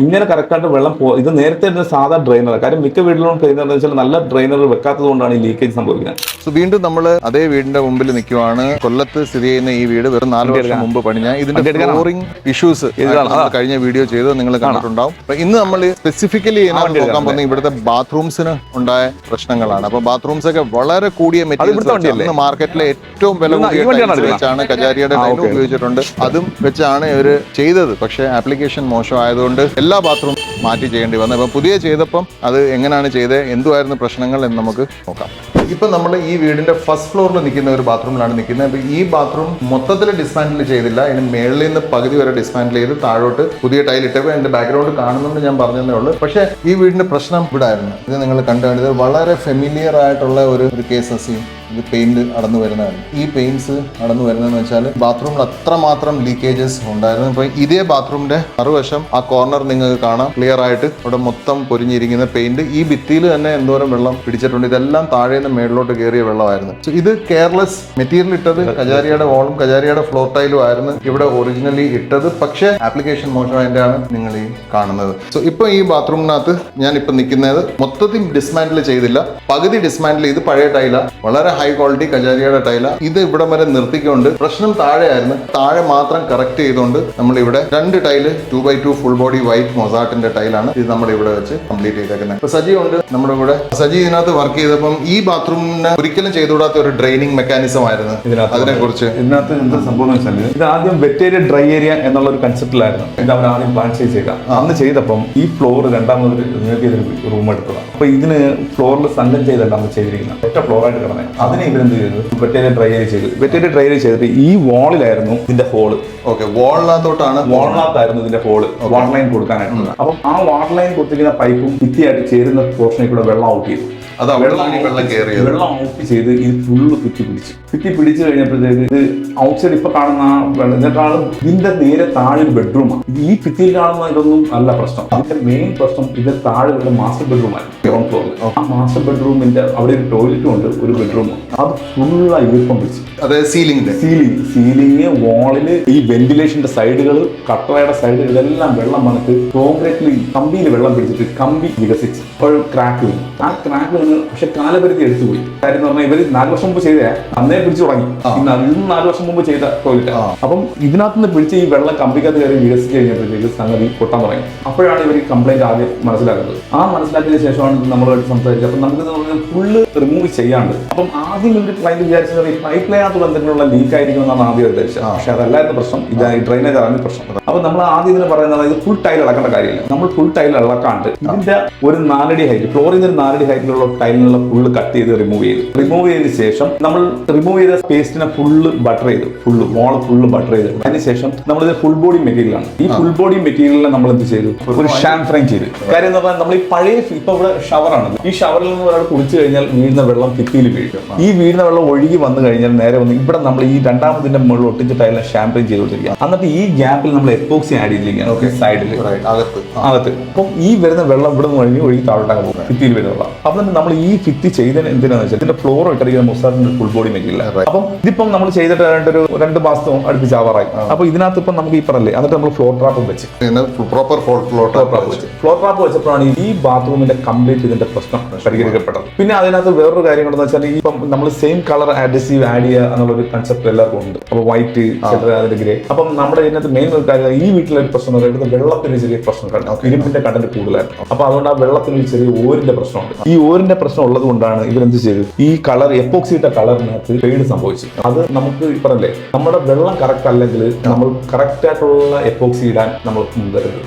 ഇങ്ങനെ കറക്റ്റായിട്ട് വെള്ളം ഇത് നേരത്തെ സാധാ ഡ്രെയിനർ. കാര്യം മിക്ക വീട്ടിലും ചെയ്യുന്നത് വെച്ചാൽ നല്ല ഡ്രെയിനർ വെക്കാത്തത് കൊണ്ടാണ് ഈ ലീക്കേജ് സംഭവിക്കുന്നത്. സോ വീണ്ടും നമ്മൾ അതേ വീടിന്റെ മുമ്പിൽ നിൽക്കുവാണ്. കൊല്ലത്ത് സ്ഥിതി ചെയ്യുന്ന ഈ വീട് വെറും 4 വർഷം മുമ്പ് പണിഞ്ഞ ഇതിന്റെ ഫ്ലോറിംഗ് ഇഷ്യൂസ് കഴിഞ്ഞ വീഡിയോ ചെയ്ത് നിങ്ങൾ കണ്ടിട്ടുണ്ടാവും. അപ്പൊ ഇന്ന് നമ്മൾ സ്പെസിഫിക്കലി നോക്കാൻ പോകുന്നത് ഇവിടുത്തെ ബാത്റൂംസിന് ഉണ്ടായ പ്രശ്നങ്ങളാണ്. അപ്പൊ ബാത്റൂംസ് ഒക്കെ വളരെ കൂടിയ മെറ്റീരിയൽസ് മാർക്കറ്റിലെ ഏറ്റവും വില വെച്ചാണ് കജാരിയുടെ ടൈൽ ഉപയോഗിച്ചിട്ടുണ്ട്. അതും വെച്ചാണ് ഇവര് ചെയ്തത്. പക്ഷെ ആപ്ലിക്കേഷൻ മോശമായതുകൊണ്ട് എല്ലാ ബാത്റൂം മാറ്റി ചെയ്യേണ്ടി വന്നു. അപ്പൊ പുതിയ ചെയ്തപ്പം അത് എങ്ങനെയാണ് ചെയ്തത്, എന്തുമായിരുന്നു പ്രശ്നങ്ങൾ എന്ന് നമുക്ക് നോക്കാം. ഇപ്പൊ നമ്മൾ ഈ വീടിന്റെ ഫസ്റ്റ് ഫ്ലോറിൽ നിൽക്കുന്ന ഒരു ബാത്റൂമിലാണ് നിൽക്കുന്നത്. അപ്പൊ ഈ ബാത്റൂം മൊത്തത്തിൽ ഡിസ്മാൻഡിൽ ചെയ്തില്ല. ഇതിന് മേളിൽ നിന്ന് പകുതി വരെ ഡിസ്മാൻഡിൽ ചെയ്ത് താഴോട്ട് പുതിയ ടൈൽ ഇട്ടപ്പോൾ എന്റെ ബാക്ക്ഗ്രൗണ്ട് കാണുന്നുണ്ട്, ഞാൻ പറഞ്ഞതേ ഉള്ളൂ. പക്ഷേ ഈ വീടിന്റെ പ്രശ്നം ഇവിടെ ആയിരുന്നു. ഇത് നിങ്ങൾ കണ്ടുകഴിഞ്ഞത് വളരെ ഫെമിലിയർ ആയിട്ടുള്ള ഒരു കേസസ്. ഇത് പെയിന്റ് അടന്നു വരുന്നതാണ്. ഈ പെയിന്റ്സ് അടന്നു വരുന്നതെന്ന് വെച്ചാൽ ബാത്റൂമിൽ അത്രമാത്രം ലീക്കേജസ് ഉണ്ടായിരുന്നു. ഇപ്പൊ ഇതേ ബാത്റൂമിന്റെ മറുവശം ആ കോർണർ നിങ്ങൾക്ക് കാണാം ക്ലിയർ ആയിട്ട്. അവിടെ മൊത്തം പൊരിഞ്ഞിരിക്കുന്ന പെയിന്റ്. ഈ ഭിത്തിയിൽ തന്നെ എന്തോരം വെള്ളം പിടിച്ചിട്ടുണ്ട്. ഇതെല്ലാം താഴെ നിന്ന് മേളിലോട്ട് കയറിയ വെള്ളമായിരുന്നു. ഇത് കെയർലെസ് മെറ്റീരിയൽ ഇട്ടത് കജാരിയുടെ വാളും കജാരിയുടെ ഫ്ലോർ ടൈലും ആയിരുന്നു ഇവിടെ ഒറിജിനലി ഇട്ടത്. പക്ഷേ ആപ്ലിക്കേഷൻ മോശമായതിന്റെയാണ് നിങ്ങൾ ഈ കാണുന്നത്. സോ ഇപ്പൊ ഈ ബാത്റൂമിനകത്ത് ഞാൻ ഇപ്പൊ നിൽക്കുന്നത് മൊത്തത്തിൽ ഡിസ്മാൻഡിൽ ചെയ്തില്ല, പകുതി ഡിസ്മാൻഡിൽ ചെയ്ത് പഴയ ടൈല, വളരെ ഹൈ ക്വാളിറ്റി കജാരിയുടെ ടൈല. ഇത് ഇവിടെ വരെ നിർത്തിക്കൊണ്ട് പ്രശ്നം താഴെയായിരുന്നു. താഴെ മാത്രം കറക്റ്റ് ചെയ്തുകൊണ്ട് നമ്മൾ ഇവിടെ 2 tile 2x2 full body white മൊസാട്ടിന്റെ ടൈലാണ് ഇത് നമ്മൾ ഇവിടെ വെച്ച് കംപ്ലീറ്റ് ചെയ്തേക്കുന്നത്. ഇപ്പൊ സജി ഉണ്ട് നമ്മുടെ കൂടെ. സജി ഇതിനകത്ത് വർക്ക് ചെയ്തപ്പം ഈ ബാത്റൂമിന് ഒരിക്കലും ചെയ്തുകൂടാത്ത ഒരു ഡ്രെയിനിങ് മെക്കാനിസം ആയിരുന്നു. അതിനെ കുറിച്ച് ഇതിനകത്ത് എന്താ സംഭവം വെച്ചാൽ ഇത് ആദ്യം വെറ്റ് ഏരിയ ഡ്രൈ ഏരിയ എന്നുള്ള ഒരു കൺസെപ്റ്റിലായിരുന്നു ഇത് അവർ ആദ്യം പ്ലാൻ ചെയ്തേക്കാം. അന്ന് ചെയ്തപ്പം ഈ ഫ്ലോർ രണ്ടാമത് റൂം എടുത്തതാണ്. അപ്പൊ ഇതിന് ഫ്ലോറിൽ സംഘം ചെയ്തല്ല നമ്മൾ ചെയ്തിരിക്കുന്നത്, ഒറ്റ ഫ്ലോറായിട്ട് കിടന്നത്. അതിനെ ഇവരെന്ത് ചെയ്തു, വെറ്റേരിയ ഡ്രൈ ഏരിയ ചെയ്തു. വെറ്റേരിയ ഡ്രൈ ഏരിയ ചെയ്തിട്ട് ഈ വാളിലായിരുന്നു ഇതിന്റെ ഹോള്. ഓക്കെ, വാളിനകത്തായിരുന്നു ഇതിന്റെ ഹോള്, വാട്ടർ ലൈൻ കൊടുക്കാനായിട്ട്. അപ്പം ആ വാട്ടർ ലൈൻ കൊടുത്തിരിക്കുന്ന പൈപ്പും ഭിത്തിയായിട്ട് ചേരുന്ന പോർഷനിൽ കൂടെ വെള്ളം ഔട്ട് ചെയ്തു. വെള്ളം ഔട്ട് ചെയ്ത് ഇത് ഫുള്ള് ഭിത്തി പിടിച്ചു കഴിഞ്ഞപ്പോഴത്തേക്ക് ഇത് ഔട്ട്സൈഡ് ഇപ്പൊ കാണുന്ന ഇതിനേക്കാളും ഇതിന്റെ നേരെ താഴെ ഒരു ബെഡ്റൂമാണ്. ഈ ഭിത്തിയിൽ കാണുന്ന ഇതൊന്നും അല്ല പ്രശ്നം. അതിന്റെ മെയിൻ പ്രശ്നം ഇതിന്റെ താഴെ ഒരു മാസ്റ്റർ ബെഡ്റൂമാണ്, ഗ്രൗണ്ട് ഫ്ലോറിൽ. ആ മാസ്റ്റർ ബെഡ്റൂമിന്റെ അവിടെ ഒരു ടോയ്ലറ്റും ഉണ്ട്, ഒരു ബെഡ്റൂമും. അത് ഫുള്ളായി ഈർപ്പം പിടിച്ചു. അതായത് സീലിംഗ് വാളില് ഈ വെന്റിലേഷന്റെ സൈഡുകൾ, കട്ടറയുടെ സൈഡ്, ഇതെല്ലാം വെള്ളം വന്നിട്ട് കോൺക്രീറ്റിൽ കമ്പിയിൽ വെള്ളം പിടിച്ചിട്ട് കമ്പി വികസിച്ച് അപ്പോൾ ക്രാക്ക് വീണു. ആ ക്രാക്ക് വീണ് പക്ഷെ കാലപരിധി എടുത്തുപോയി. കാര്യം എന്ന് പറഞ്ഞാൽ ഇവര് 4 വർഷം മുമ്പ് ചെയ്ത അന്നേ പിടിച്ചു തുടങ്ങി. ഇന്ന് 4 വർഷം മുമ്പ് ചെയ്ത ടോയ്ലറ്റ്. അപ്പം ഇതിനകത്തുനിന്ന് പിടിച്ച് ഈ വെള്ളം കമ്പിക്കകത്ത് കയറി വികസിച്ച് കഴിഞ്ഞപ്പോഴത്തേക്ക് സംഗതി പൊട്ടാൻ തുടങ്ങി. അപ്പോഴാണ് ഇവർ കംപ്ലൈന്റ് ആദ്യം മനസ്സിലാക്കുന്നത്. ആ മനസ്സിലാക്കിയതിനു ശേഷമാണ് നമ്മളുമായിട്ട് സംസാരിച്ചത്. അപ്പം നമുക്ക് ഫുള്ള് റിമൂവ് ചെയ്യാണ്ട്. അപ്പം ആദ്യം ഇവർ ക്ലൈന്റ് വിചാരിച്ചത് ഈ പൈപ്പ് ലൈനകത്ത് ബന്ധത്തിലുള്ള ലീക്ക് ആയിരിക്കും എന്നാണ് ആദ്യം ഉദ്ദേശിച്ചത്. പക്ഷെ അതല്ലായിരുന്നു പ്രശ്നം, ഇത് ഈ ഡ്രെയിനേജ് ആണ് പ്രശ്നം. അപ്പൊ നമ്മൾ ആദ്യം ഇതിന് പറയുന്നത് ഇത് ഫുൾ ടൈൽ ഇളക്കേണ്ട കാര്യമില്ല. നമ്മൾ ഫുൾ ടൈൽ ഇളക്കാണ്ട് ഇതിന്റെ ഒരു 4 അടി ഹൈറ്റ്, ഫ്ലോറിൽ നിന്ന് 4 അടി ഹൈറ്റിലുള്ള ടൈലിനുള്ള ഫുള്ള് കട്ട് ചെയ്ത് റിമൂവ് ചെയ്തതിന് ശേഷം നമ്മൾ റിമൂവ് ചെയ്ത പേസ്റ്റിനെ ഫുള്ള് ബട്ടർ ചെയ്തു, വാൾ ഫുള്ള് ബട്ടർ ചെയ്തു. അതിനുശേഷം നമ്മൾ ഇത് ഫുൾ ബോഡി മെറ്റീരിയലാണ്. ഈ ഫുൾ ബോഡി മെറ്റീരിയലിനെ നമ്മൾ എന്ത് ചെയ്തു, ഒരു ഷാംഫ്രൈം ചെയ്തു. കാര്യം എന്ന് പറഞ്ഞാൽ നമ്മൾ ഈ പഴയ ഇപ്പൊ ഇവിടെ ഷവറാണ്. ഈ ഷവറിൽ നിന്ന് ഒരാൾ കുളിച്ചു കഴിഞ്ഞാൽ വീഴുന്ന വെള്ളം ഭിത്തിയിൽ വീഴും. ഈ വീഴുന്ന വെള്ളം ഒഴുകി വന്നു കഴിഞ്ഞാൽ നേരെ വന്ന് ഇവിടെ നമ്മൾ ഈ രണ്ടാമതിന്റെ മുകളിൽ ഒട്ടിച്ച ടൈലിനെ ഷാംഫ്രൈം ചെയ്തുകൊണ്ടിരിക്കുക. എന്നിട്ട് ഈ ഗ്യാപ്പിൽ നമ്മൾ എപ്പോക്സി ആഡ് ചെയ്തിരിക്കുകയാണ് സൈഡിൽ അകത്ത്. അപ്പം ഈ വരുന്ന വെള്ളം ഇവിടെ നിന്ന് ഒഴുകി താഴോട്ടാണ് പോകുന്നത്, ഭിത്തിയിൽ വരുന്ന വെള്ളം. അപ്പം നമ്മൾ ഈ ഭിത്തി ചെയ്തതിന് എന്തിനാന്ന് വെച്ചാൽ ഇതിന്റെ ഫ്ലോർ ഇട്ടിരിക്കുന്ന മൊസാറിന്റെ ഫുൾ ബോഡി മെറ്റീരിയൽ. അപ്പം ഇതിപ്പം നമ്മൾ ചെയ്തിട്ട് ഒരു 2 മാസം അടുപ്പിച്ച് ആവാറായി. അപ്പൊ ഇതിനകത്ത് ഇപ്പം നമുക്ക് ഈ പറഞ്ഞില്ലേ, എന്നിട്ട് നമ്മൾ ഫ്ലോർ ട്രാപ്പ് വെച്ച് ഫ്ലോർ ട്രാപ്പ് വെച്ചപ്പോഴാണ് ഈ ബാത്റൂമിന്റെ കംപ്ലീറ്റ് ഇതിന്റെ പ്രശ്നം പരിഹരിക്കപ്പെട്ടത്. പിന്നെ അതിനകത്ത് വേറൊരു കാര്യം കൊണ്ടെന്ന് വെച്ചാൽ ഈ നമ്മൾ സെയിം കളർ അഡ്ഹസീവ് ആഡ് ചെയ്യുക എന്നുള്ളൊരു കൺസെപ്റ്റ് എല്ലാവർക്കും ഉണ്ട്. അപ്പൊ വൈറ്റ് അതിന്റെ ഗ്രേ. അപ്പം നമ്മുടെ ഇതിനകത്ത് മെയിൻ ഒരു കാര്യം, ഈ വീട്ടിലൊരു പ്രശ്നം എന്ന് പറയുന്നത് വെള്ളത്തിന് ചെറിയ പ്രശ്നം, ഇരുമ്പിന്റെ കണ്ടന്റ് കൂടുതലായിരുന്നു. അപ്പൊ അതുകൊണ്ട് ആ വെള്ളത്തിന് ചെറിയ ഓരിന്റെ പ്രശ്നമുണ്ട്. ഈ ഓരിന്റെ പ്രശ്നം ഉള്ളത് കൊണ്ടാണ് ഇവരെന്ത് ചെയ്തു, ഈ കളർ എപ്പോക്സിയുടെ കളറിനകത്ത് ഫെയ്ഡ് സംഭവിച്ചു. അത് നമുക്ക് പറഞ്ഞല്ലേ, നമ്മുടെ വെള്ളം കറക്റ്റ് അല്ലെങ്കിൽ നമ്മൾ കറക്റ്റ് ആയിട്ടുള്ള എപ്പോക്സി ഇടാൻ നമ്മൾ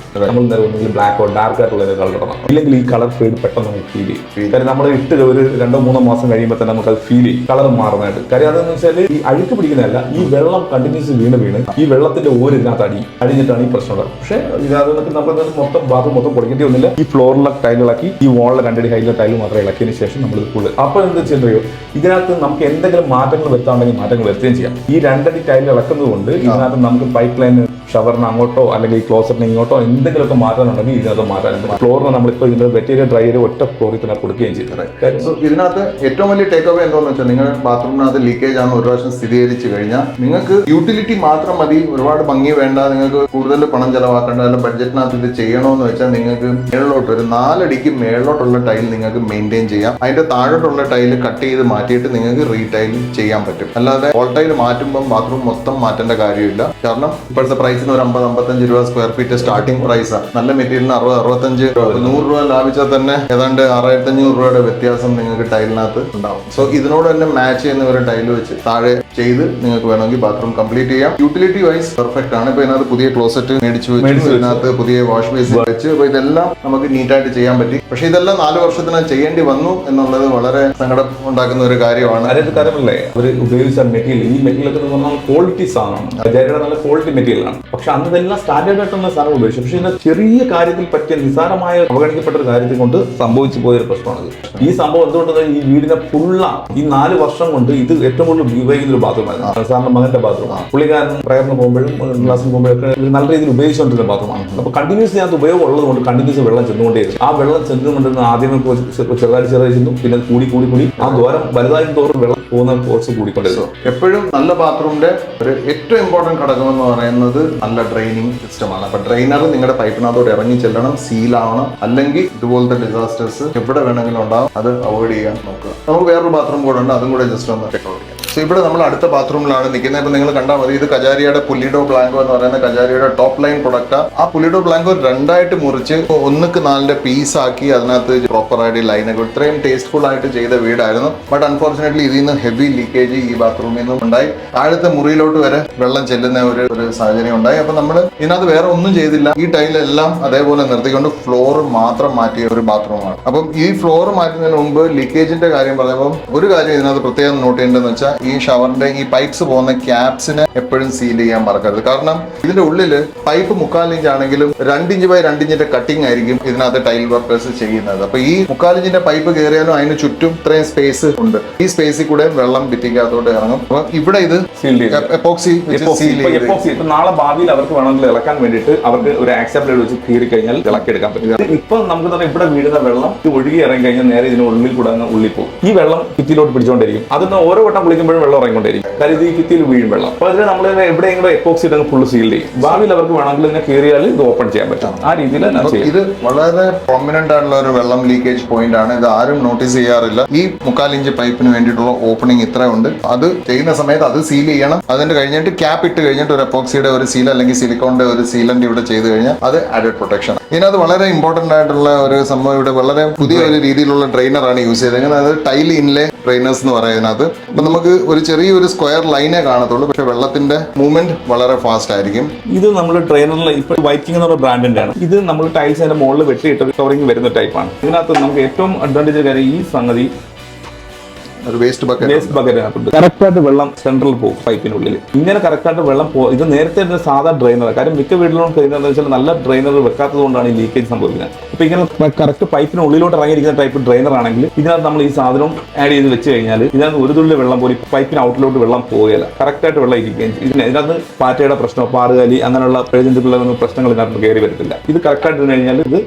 ഒന്നെങ്കിൽ ബ്ലാക്കോ ഡാർക്ക് ആയിട്ടുള്ള കളർ ഇടണം. ഇല്ലെങ്കിൽ ഈ കളർ ഫെയ്ഡ് പെട്ടെന്ന് നമുക്ക് ഫീൽ ചെയ്യും. കാര്യം നമ്മൾ ഇട്ട് ഒരു 2-3 മാസം കഴിയുമ്പോൾ തന്നെ നമുക്ക് അത് ഫീൽ ചെയ്യും, കളർ മാറുന്നതായിട്ട്. കാര്യം അതെന്ന് വെച്ചാൽ ഈ അഴുക്ക് പിടിക്കുന്നതല്ല, ഈ വെള്ളം കണ്ടിന്യൂസ് വീണ് ഈ വെള്ളത്തിന്റെ ഓര് ഇതിനകത്ത് അടിഞ്ഞിട്ടാണ് ഈ പ്രശ്നം ഉണ്ടാകുന്നത്. പക്ഷേ ഇതിനകത്ത് നമുക്ക് മൊത്തം ബാത്റൂം മൊത്തം പൊടിക്കേണ്ടി ഒന്നുമില്ല. ഈ ഫ്ലോറിലെ ടൈൽ ഇളക്കി, ഈ വാളിലെ 2 അടി ഹൈറ്റിലെ ടൈൽ മാത്രം ഇളക്കിയതിന് ശേഷം നമ്മൾ ഇത് ഫുള്ള്. അപ്പോൾ എന്താ ചെയ്യുന്നറിയോ, ഇതിനകത്ത് നമുക്ക് എന്തെങ്കിലും മാറ്റങ്ങൾ വരുത്താണെങ്കിൽ മാറ്റങ്ങൾ വരുത്തുകയും ചെയ്യാം. ഈ 2 അടി ടൈൽ ഇളക്കുന്നത് കൊണ്ട് ഇതിനകത്ത് നമുക്ക് പൈപ്പ് ലൈൻ ഷവറിന് അങ്ങോട്ടോ അല്ലെങ്കിൽ ഈ ക്ലോസറ്റിന് ഇങ്ങോട്ടോ എന്തെങ്കിലുമൊക്കെ മാറ്റാനുണ്ടെങ്കിൽ ഇതിനകത്ത് മാറ്റാനുണ്ട്. ഫ്ലോറിന് നമ്മളിപ്പോൾ ഇതിന്റെ വെറ്റീരിയൽ ഡ്രൈയർ ഒറ്റ ഫ്ലോറിൽ തന്നെ കൊടുക്കുകയും ചെയ്തു. ഇതിനകത്ത് ഏറ്റവും വലിയ ടേക്ക് അവേ എന്താണെന്ന് വെച്ചാൽ നിങ്ങൾ ബാത്റൂമിനകത്ത് ലീക്കേജ് ആണ് ഒരു പ്രാവശ്യം സ്ഥിരീകരിച്ചു കഴിഞ്ഞാൽ നിങ്ങൾക്ക് യൂട്ടിലിറ്റി മാത്രം മതി, ഒരുപാട് ഭംഗി വേണ്ട, നിങ്ങൾക്ക് കൂടുതൽ പണം ചെലവാക്കേണ്ട, അല്ല ബഡ്ജറ്റിനകത്ത് ഇത് ചെയ്യണമെന്ന് വെച്ചാൽ നിങ്ങൾക്ക് മേളിലോട്ട് ഒരു 4 അടിക്ക് മേളിലോട്ടുള്ള ടൈൽ നിങ്ങൾക്ക് മെയിൻറ്റെയിൻ ചെയ്യാം. അതിന്റെ താഴോട്ടുള്ള ടൈൽ കട്ട് ചെയ്ത് മാറ്റിയിട്ട് നിങ്ങൾക്ക് റീടൈൽ ചെയ്യാൻ പറ്റും. അല്ലാതെ ഓൾ ടൈൽ മാറ്റുമ്പോൾ ബാത്റൂം മൊത്തം മാറ്റേണ്ട കാര്യമില്ല. കാരണം ഇപ്പോഴത്തെ പ്രൈസിന് ഒരു 50-55 രൂപ സ്ക്വയർ ഫീറ്റ് സ്റ്റാർട്ടിംഗ് പ്രൈസാണ്. നല്ല മെറ്റീരിയലിന് 60-65 100 രൂപ ലാഭിച്ചാൽ തന്നെ ഏതാണ്ട് 6500 രൂപയുടെ വ്യത്യാസം നിങ്ങൾക്ക് ടൈലിനകത്ത് ഉണ്ടാവും. സോ ഇതിനോട് തന്നെ മാച്ച് ചെയ്യുന്ന ഒരു ടൈൽ വെച്ച് താഴെ ചെയ്ത് നിങ്ങൾക്ക് വേണമെങ്കിൽ ബാത്റൂം കംപ്ലീറ്റ് ചെയ്യാം. യൂട്ടിലിറ്റി വൈസ് പെർഫെക്റ്റ് ആണ്. ഇപ്പൊ ഇതിനകത്ത് പുതിയ ക്ലോസറ്റ് മേടിച്ചു വെച്ചു, ഇതിനകത്ത് പുതിയ വാഷ് ബേസിൻ വെച്ച്, അപ്പൊ ഇതെല്ലാം നമുക്ക് നീറ്റായിട്ട് ചെയ്യാൻ പറ്റി. പക്ഷെ ഇതെല്ലാം 4 വർഷത്തിന് ചെയ്യേണ്ടി വന്നു എന്നുള്ളത് വളരെ സങ്കടം ഉണ്ടാക്കുന്ന ഒരു കാര്യമാണ്. കാര്യമല്ലേ അവർ ഉപയോഗിച്ച മെറ്റീരിയൽ, ഈ മെറ്റീരിയൽ ഒക്കെ പറഞ്ഞാൽ ക്വാളിറ്റി സാധനമാണ്, ബജാജയുടെ നല്ല ക്വാളിറ്റി മെറ്റീരിയലാണ്. പക്ഷെ അന്ന് ഇതെല്ലാം സ്റ്റാൻഡേർഡ് ആയിട്ടുള്ള സാധനം ഉപയോഗിച്ചു. പക്ഷെ ഇതിന്റെ ചെറിയ കാര്യത്തിൽ പറ്റിയ നിസ്സാരമായ അവഗണിക്കപ്പെട്ട ഒരു കാര്യത്തിൽ കൊണ്ട് സംഭവിച്ചു പോയൊരു പ്രശ്നമാണ്. ഈ സംഭവം എന്തുകൊണ്ടെന്ന് ഈ വീടിനെ ഈ 4 വർഷം കൊണ്ട് ഇത് ഏറ്റവും കൂടുതൽ ഉപയോഗിക്കുന്ന ഒരു ബാത്റൂമായിരുന്നു. സാറിന്റെ മകന്റെ ബാത്റൂമാണ്. പുള്ളിക്കാരൻ പ്രയറിന് പോകുമ്പോഴും ക്ലാസ്സിന് പോകുമ്പോഴൊക്കെ നല്ല രീതിയിൽ ഉപയോഗിച്ചുകൊണ്ടിരുന്ന ബാത്റൂമാണ്. അപ്പൊ കണ്ടിന്യൂസ് അതിനകത്ത് ഉപയോഗം ഉള്ളതുകൊണ്ട് കണ്ടിന്യൂസ് വെള്ളം ചെന്നുകൊണ്ടേയിരുന്നു. ആ വെള്ളം ചെന്നുകൊണ്ടിരുന്ന ആദ്യമേ ചെറുതായി ചെന്നു, പിന്നെ കൂടി ആ ദ്വാരം വലുതായി തോറും വെള്ളം പോകുന്ന കോഴ്സ് കൂടിക്കൊണ്ടിരുന്നു. എപ്പോഴും നല്ല ബാത്റൂമിന്റെ ഒരു ഏറ്റവും ഇമ്പോർട്ടന്റ് ഘടകം എന്ന് പറയുന്നത് നല്ല ഡ്രെയിനിങ് സിസ്റ്റമാണ്. അപ്പൊ ഡ്രെയിനർ നിങ്ങളുടെ പൈപ്പിനകത്തോട് ഇറങ്ങി ചെല്ലണം, സീലാവണം, അല്ലെങ്കിൽ ഇതുപോലത്തെ ഡിസാസ്റ്റേഴ്സ് എവിടെ വേണമെങ്കിലും ഉണ്ടാവും. അത് അവോയ്ഡ് ചെയ്യാൻ നോക്കുക. നമുക്ക് വേറൊരു ബാത്റൂം കൂടെ ഉണ്ട്, അതും കൂടെ ജസ്റ്റ് ഒന്ന് ചെക്ക് ഔട്ട് ചെയ്യാം. സോ ഇവിടെ നമ്മൾ അടുത്ത ബാത്റൂമിലാണ് നിൽക്കുന്നത്. ഇപ്പൊ നിങ്ങൾ കണ്ടാൽ മതി, ഇത് കജാരിയുടെ പുലിഡോ ബ്ലാങ്കോ എന്ന് പറയുന്ന കജാരിയുടെ ടോപ്പ് ലൈൻ പ്രൊഡക്റ്റ്. ആ പുലിഡോ ബ്ലാങ്കോ 2ആയിട്ട് മുറിച്ച് 1:4 പീസാക്കി അതിനകത്ത് പ്രോപ്പറായിട്ട് ലൈനൊക്കെ ഇത്രയും ടേസ്റ്റ്ഫുൾ ആയിട്ട് ചെയ്ത വീടായിരുന്നു. ബട്ട് അൺഫോർച്ചുനേറ്റ്ലി ഇതിൽ നിന്ന് ഹെവി ലീക്കേജ് ഈ ബാത്റൂമിൽ നിന്നും ഉണ്ടായി. താഴത്തെ മുറിയിലോട്ട് വരെ വെള്ളം ചെല്ലുന്ന ഒരു സാഹചര്യം ഉണ്ടായി. അപ്പൊ നമ്മൾ ഇതിനകത്ത് വേറെ ഒന്നും ചെയ്തില്ല. ഈ ടൈലെല്ലാം അതേപോലെ നിർത്തിക്കൊണ്ട് ഫ്ലോർ മാത്രം മാറ്റിയ ഒരു ബാത്റൂമാണ്. അപ്പം ഈ ഫ്ലോർ മാറ്റുന്നതിന് മുമ്പ് ലീക്കേജിന്റെ കാര്യം പറയുമ്പോൾ ഒരു കാര്യം ഇതിനകത്ത് പ്രത്യേകം നോട്ട് ചെയ്യേണ്ടതെന്ന് വെച്ചാൽ ഈ ഷവറിന്റെ ഈ പൈപ്പ്സ് പോകുന്ന ക്യാപ്സിനെ എപ്പോഴും സീൽ ചെയ്യാൻ മറക്കരുത്. കാരണം ഇതിന്റെ ഉള്ളില് പൈപ്പ് 3/4 ഇഞ്ച് ആണെങ്കിലും 2 ഇഞ്ച് ബൈ 2 ഇഞ്ചിന്റെ കട്ടിംഗ് ആയിരിക്കും ഇതിനകത്ത് ടൈൽ വർക്കേഴ്സ് ചെയ്യുന്നത്. അപ്പൊ ഈ 3/4 ഇഞ്ചിന്റെ പൈപ്പ് കയറിയാലും അതിന് ചുറ്റും ഇത്രയും സ്പേസ് ഉണ്ട്. ഈ സ്പേസിൽ കൂടെ വെള്ളം ഭിത്തിക്കകത്തോട്ട് ഇറങ്ങും. അപ്പൊ ഇവിടെ ഇത് എപ്പോക്സി നാളെ ഭാവിയിൽ അവർക്ക് വേണമെങ്കിൽ ഇളക്കാൻ വേണ്ടിയിട്ട് അവർക്ക് ഒരു ആക്സെപ്റ്റ് വെച്ച് കീറി കഴിഞ്ഞാൽ ഇളക്കിയെടുക്കാൻ പറ്റും. ഇപ്പൊ നമുക്ക് തന്നെ ഇവിടെ വീഴുന്ന വെള്ളം ഒഴുകി ഇറങ്ങി കഴിഞ്ഞാൽ നേരെ ഇതിന് ഉള്ളിൽ കൂടെ ഉള്ളിൽ പോകും. ഈ വെള്ളം ഭിത്തിയിലോട്ട് പിടിച്ചുകൊണ്ടിരിക്കും. അതിന് ഓരോ വട്ടം കുളിക്കുമ്പോഴും വെള്ളം ഇറങ്ങിക്കൊണ്ടിരിക്കും. കാര്യം ഇത് ഈ ഭിത്തിയിൽ വീഴും വെള്ളം. അപ്പൊ അതിന് നമ്മൾ എവിടെയെങ്കിലും എപ്പോക്സി ഇട്ടങ്ങ് ഫുള്ള് സീൽ ചെയ്യും. ഭാവിയിൽ അവർക്ക് വേണമെങ്കിൽ ഇതിനെ കീറിയാൽ ഇത് ഓപ്പൺ ചെയ്യാൻ പറ്റും. ആ രീതിയിൽ ഇത് വളരെ പ്രൊമിനന്റ് ആയിട്ടുള്ള ഒരു വെള്ളം ലീക്കേജ് പോയിന്റ് ആണ്. ഇത് ആരും നോട്ടീസ് ചെയ്യാറില്ല. ഈ 3/4 ഇഞ്ച് പൈപ്പിന് വേണ്ടിയിട്ടുള്ള ഓപ്പണിംഗ് ഇത്ര ഉണ്ട്. അത് ചെയ്യുന്ന സമയത്ത് അത് സീൽ ചെയ്യണം. അതിന്റെ കഴിഞ്ഞിട്ട് ക്യാപ്പ് ഇട്ട് കഴിഞ്ഞിട്ട് ഒരു എപ്പോക്സിയുടെ ഒരു സീൽ അല്ലെങ്കിൽ സിലിക്കോണിന്റെ ഒരു സീലന്റ് ഇവിടെ ചെയ്ത് കഴിഞ്ഞാൽ അത് ആഡഡ് പ്രൊട്ടക്ഷൻ. ഇതിനകത്ത് വളരെ ഇമ്പോർട്ടന്റ് ആയിട്ടുള്ള ഒരു സംഭവം, ഇവിടെ വളരെ പുതിയ ഒരു രീതിയിലുള്ള ട്രെയിനർ ആണ് യൂസ് ചെയ്തത്. അത് ടൈൽ ഇൻലേ ട്രെയിനേഴ്സ് എന്ന് പറയുന്നത്. അപ്പൊ നമുക്ക് ഒരു ചെറിയൊരു സ്ക്വയർ ലൈനേ കാണത്തുള്ളൂ, പക്ഷെ വെള്ളത്തിന്റെ മൂവ്മെന്റ് വളരെ ഫാസ്റ്റ് ആയിരിക്കും. ഇത് നമ്മൾ ട്രെയിനറിൽ ഇപ്പൊ വൈക്കിംഗ് എന്നുള്ള ബ്രാൻഡിന്റെ ആണ്. ഇത് നമ്മൾ ടൈൽസിന്റെ മുകളിൽ വെട്ടിയിട്ട് കവറിംഗ് വരുന്ന ടൈപ്പാണ്. ഇതിനകത്ത് നമുക്ക് ഏറ്റവും അഡ്വാൻറ്റേജ് കാര്യം ഈ സംഗതി വേസ്റ്റ് ബക്കറ്റ് കറക്റ്റായിട്ട് വെള്ളം സെൻട്രൽ പോകും പൈപ്പിനുള്ളിൽ. ഇങ്ങനെ കറക്റ്റായിട്ട് വെള്ളം ഇത് നേരത്തെ സാധാ ഡ്രെയിനർ. കാര്യം മിക്ക വീട്ടിലും കഴിയുന്നത് വെച്ചാൽ നല്ല ഡ്രെയിനർ വെക്കാത്തത് കൊണ്ടാണ് ഈ ലീക്കേജ് സംഭവിക്കുന്നത്. അപ്പൊ ഇങ്ങനെ കറക്റ്റ് പൈപ്പിന് ഉള്ളിലോട്ട് ഇറങ്ങിയിരിക്കുന്ന ടൈപ്പ് ഡ്രെയിനർ ആണെങ്കിൽ ഇതിനകത്ത് നമ്മൾ ഈ സാധനം ആഡ് ചെയ്ത് വെച്ച് കഴിഞ്ഞാൽ ഇതിനകത്ത് ഒരു തുള്ളി വെള്ളം പോലും പൈപ്പിന് ഔട്ടിലോട്ട് വെള്ളം പോവുകയില്ല. കറക്റ്റായിട്ട് വെള്ളം ഇരിക്കുകയും ഇതിനകത്ത് പാറ്റയുടെ പ്രശ്നമോ പാറുകാലി അങ്ങനെയുള്ള പ്രയോജനത്തിലുള്ള പ്രശ്നങ്ങൾ ഇതിനകത്ത് കയറി വരത്തില്ല. ഇത് കറക്റ്റായിട്ട് ഇട്ട് കഴിഞ്ഞാൽ ഇത്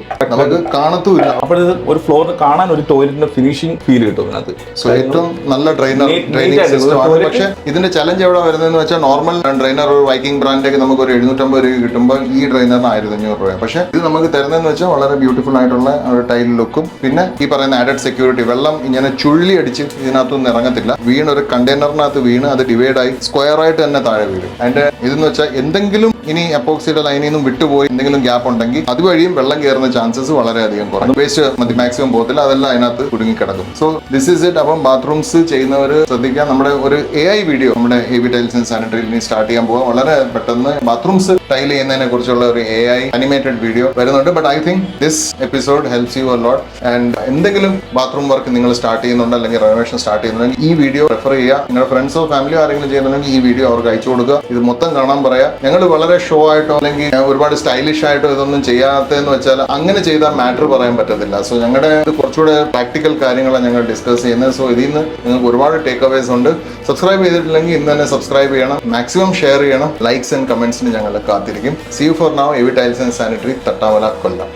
കാണത്തില്ല. അപ്പോൾ ഇത് ഒരു ഫ്ലോറിന് കാണാൻ ഒരു ടോയ്ലറ്റിന്റെ ഫിനിഷിംഗ് ഫീൽ കിട്ടും ഇതിനകത്ത്. നല്ല ട്രെയിനിങ് സിസ്റ്റമാണ്. പക്ഷെ ഇതിന്റെ ചലഞ്ച് എവിടെ വരുന്നതെന്ന് വെച്ചാൽ നോർമൽ ട്രെയിനർ ഒരു വൈക്കിംഗ് ബ്രാൻഡൊക്കെ നമുക്ക് ഒരു 750 രൂപ കിട്ടുമ്പോൾ ഈ ട്രെയിനറിന് 1500 രൂപ. പക്ഷെ ഇത് നമുക്ക് തരുന്നതെന്ന് വെച്ചാൽ വളരെ ബ്യൂട്ടിഫുൾ ആയിട്ടുള്ള ഒരു ടൈൽ ലുക്കും പിന്നെ ഈ പറയുന്ന ആഡഡ് സെക്യൂരിറ്റി. വെള്ളം ഇങ്ങനെ ചുഴി അടിച്ച് ഇതിനകത്തൊന്നും ഇറങ്ങത്തില്ല. വീണ് ഒരു കണ്ടെയ്നറിനകത്ത് വീണ് അത് ഡിവൈഡ് ആയി സ്ക്വയർ ആയിട്ട് തന്നെ താഴെ വീഴും. അതിന്റെ ഇതെന്ന് വെച്ചാൽ എന്തെങ്കിലും ഇനി എപ്പോക്സിയുടെ ലൈനിൽ നിന്നും വിട്ടുപോയി എന്തെങ്കിലും ഗ്യാപ്പ് ഉണ്ടെങ്കിൽ അതുവഴിയും വെള്ളം കയറുന്ന ചാൻസസ് വളരെയധികം കുറയും. വേസ്റ്റ് മാക്സിമം പോകത്തില്ല, അതെല്ലാം അതിനകത്ത് കുടുങ്ങിക്കിടക്കും. So this is it. അപ്പം ബാത്റൂംസ് ചെയ്യുന്നവർ ശ്രദ്ധിക്കുക. നമ്മുടെ ഒരു AI വീഡിയോ നമ്മുടെ ഹെവി ടൈൽസ് ആൻഡ് സാനിറ്ററിയിൽ സ്റ്റാർട്ട് ചെയ്യാൻ പോകാം. വളരെ പെട്ടെന്ന് ബാത്റൂംസ് ടൈൽ ചെയ്യുന്നതിനെ കുറിച്ചുള്ള ഒരു AI അനിമേറ്റഡ് വീഡിയോ വരുന്നുണ്ട്. But I think this episode helps you a lot. And എന്തെങ്കിലും ബാത്റൂം വർക്ക് നിങ്ങൾ സ്റ്റാർട്ട് ചെയ്യുന്നുണ്ട് അല്ലെങ്കിൽ റെനോവേഷൻ സ്റ്റാർട്ട് ചെയ്യുന്നുണ്ടെങ്കിൽ ഈ വീഡിയോ റെഫർ ചെയ്യുക. നിങ്ങളുടെ ഫ്രണ്ട്സോ ഫാമിലിയോ ആരെങ്കിലും ചെയ്യുന്നുണ്ടെങ്കിൽ ഈ വീഡിയോ അവർക്ക് അയച്ചു കൊടുക്കുക. ഇത് മൊത്തം കാണാൻ പറയാം. ഞങ്ങൾ വളരെ ഭയങ്കര ഷോ ആയിട്ടോ അല്ലെങ്കിൽ ഒരുപാട് സ്റ്റൈലിഷ് ആയിട്ടോ ഇതൊന്നും ചെയ്യാത്തതെന്ന് വെച്ചാൽ അങ്ങനെ ചെയ്താൽ മാറ്റർ പറയാൻ പറ്റത്തില്ല. സോ ഞങ്ങളുടെ ഇത് കുറച്ചുകൂടെ പ്രാക്ടിക്കൽ കാര്യങ്ങളാണ് ഞങ്ങൾ ഡിസ്കസ് ചെയ്യുന്നത്. സോ ഇതിൽ നിന്ന് നിങ്ങൾക്ക് ഒരുപാട് ടേക്ക് അവേസ് ഉണ്ട്. സബ്സ്ക്രൈബ് ചെയ്തിട്ടില്ലെങ്കിൽ ഇന്ന് തന്നെ സബ്സ്ക്രൈബ് ചെയ്യണം, മാക്സിമം ഷെയർ ചെയ്യണം, ലൈക്സ് ആൻഡ് കമന്റ്സിന് ഞങ്ങൾ കാത്തിരിക്കും. See you for now. AV tiles and sanitary, Thattamala, Kollam.